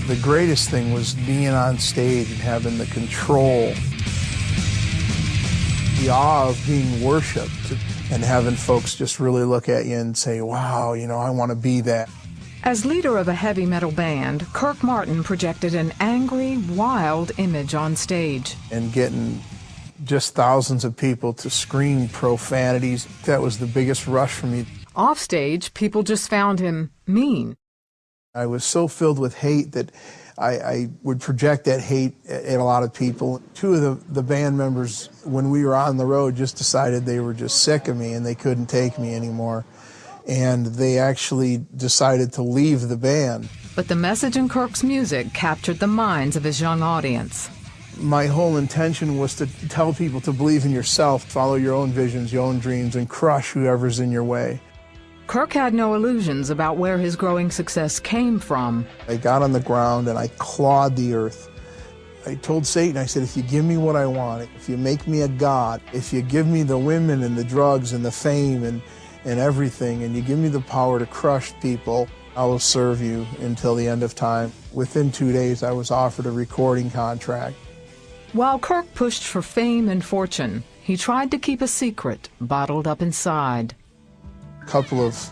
The greatest thing was being on stage and having the control, the awe of being worshiped, and having folks just really look at you and say, wow, you know, I want to be that. As leader of a heavy metal band, Kirk Martin projected an angry, wild image on stage. And getting just thousands of people to scream profanities, that was the biggest rush for me. Offstage, people just found him mean. I was so filled with hate that I would project that hate at a lot of people. Two of the band members, when we were on the road, just decided they were just sick of me and they couldn't take me anymore. And they actually decided to leave the band. But the message in Kirk's music captured the minds of his young audience. My whole intention was to tell people to believe in yourself, follow your own visions, your own dreams, and crush whoever's in your way. Kirk had no illusions about where his growing success came from. I got on the ground and I clawed the earth. I told Satan, I said, if you give me what I want, if you make me a god, if you give me the women and the drugs and the fame and everything, and you give me the power to crush people, I will serve you until the end of time. Within 2 days, I was offered a recording contract. While Kirk pushed for fame and fortune, he tried to keep a secret bottled up inside. A couple of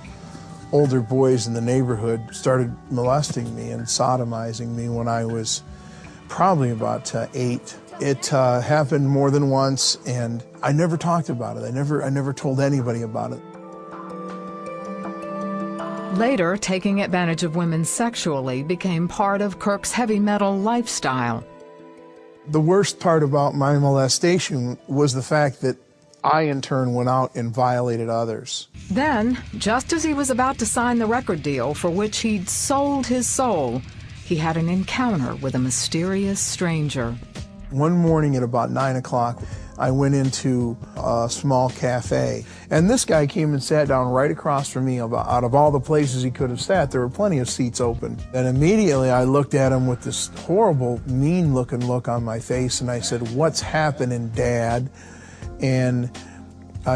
older boys in the neighborhood started molesting me and sodomizing me when I was probably about 8. It happened more than once, and I never talked about it. I never told anybody about it. Later, taking advantage of women sexually became part of Kirk's heavy metal lifestyle. The worst part about my molestation was the fact that I, in turn, went out and violated others. Then, just as he was about to sign the record deal for which he'd sold his soul, he had an encounter with a mysterious stranger. One morning at about 9 o'clock, I went into a small cafe, and this guy came and sat down right across from me. Out of all the places he could have sat, there were plenty of seats open. And immediately I looked at him with this horrible, mean-looking look on my face, and I said, "What's happening, Dad?" And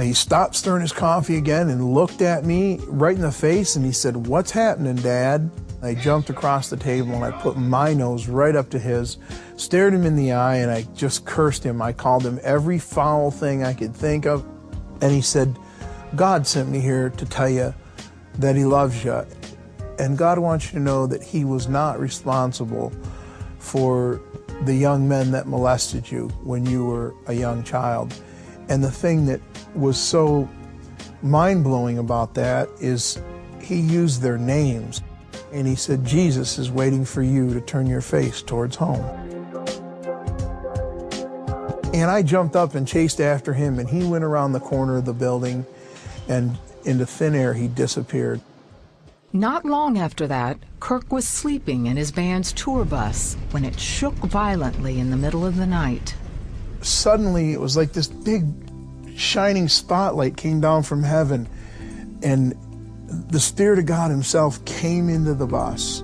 he stopped stirring his coffee again and looked at me right in the face, and he said, "What's happening, Dad?" I jumped across the table and I put my nose right up to his, stared him in the eye, and I just cursed him. I called him every foul thing I could think of. And he said, "God sent me here to tell you that he loves you. And God wants you to know that he was not responsible for the young men that molested you when you were a young child." And the thing that was so mind-blowing about that is he used their names. And he said, "Jesus is waiting for you to turn your face towards home." And I jumped up and chased after him, and he went around the corner of the building, and into thin air he disappeared. Not long after that, Kirk was sleeping in his band's tour bus when it shook violently in the middle of the night. Suddenly, it was like this big shining spotlight came down from heaven, and the Spirit of God himself came into the bus.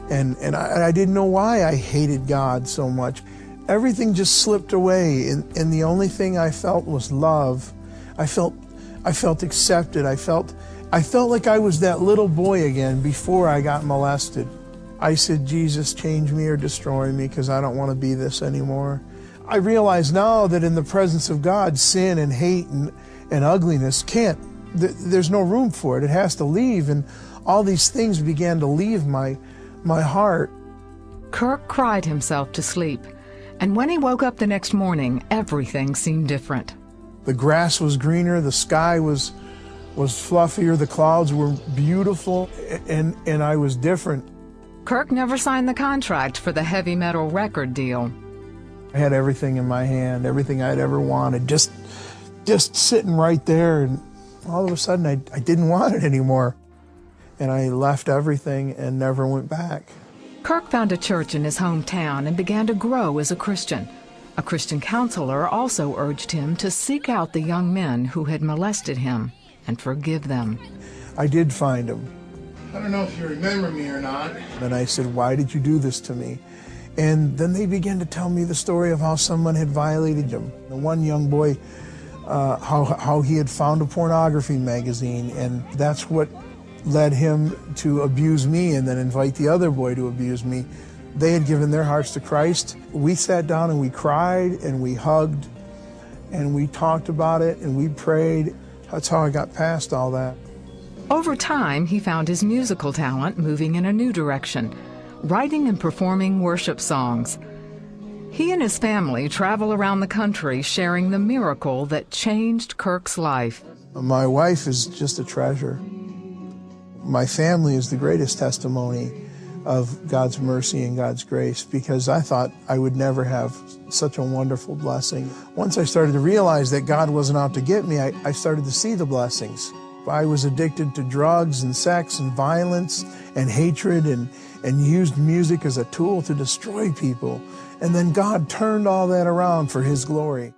And I didn't know why I hated God so much. Everything just slipped away, and the only thing I felt was love. I felt accepted. I felt like I was that little boy again before I got molested. I said, "Jesus, change me or destroy me, because I don't want to be this anymore." I realize now that in the presence of God, sin and hate and ugliness can't. There's no room for it. It has to leave, and all these things began to leave my heart. Kirk cried himself to sleep, and when he woke up the next morning, everything seemed different. The grass was greener, the sky was fluffier, the clouds were beautiful, and I was different. Kirk never signed the contract for the heavy metal record deal. I had everything in my hand, everything I'd ever wanted, just sitting right there, and all of a sudden I didn't want it anymore. And I left everything and never went back. Kirk found a church in his hometown and began to grow as a Christian. A Christian counselor also urged him to seek out the young men who had molested him and forgive them. I did find them. "I don't know if you remember me or not." And I said, "Why did you do this to me?" And then they began to tell me the story of how someone had violated them. The one young boy, how he had found a pornography magazine, and that's what led him to abuse me and then invite the other boy to abuse me. They had given their hearts to Christ. We sat down and we cried and we hugged and we talked about it and we prayed. That's how I got past all that. Over time, he found his musical talent moving in a new direction, writing and performing worship songs. He and his family travel around the country sharing the miracle that changed Kirk's life. My wife is just a treasure. My family is the greatest testimony of God's mercy and God's grace, because I thought I would never have such a wonderful blessing. Once I started to realize that God wasn't out to get me, I started to see the blessings. I was addicted to drugs and sex and violence and hatred and used music as a tool to destroy people. And then God turned all that around for His glory.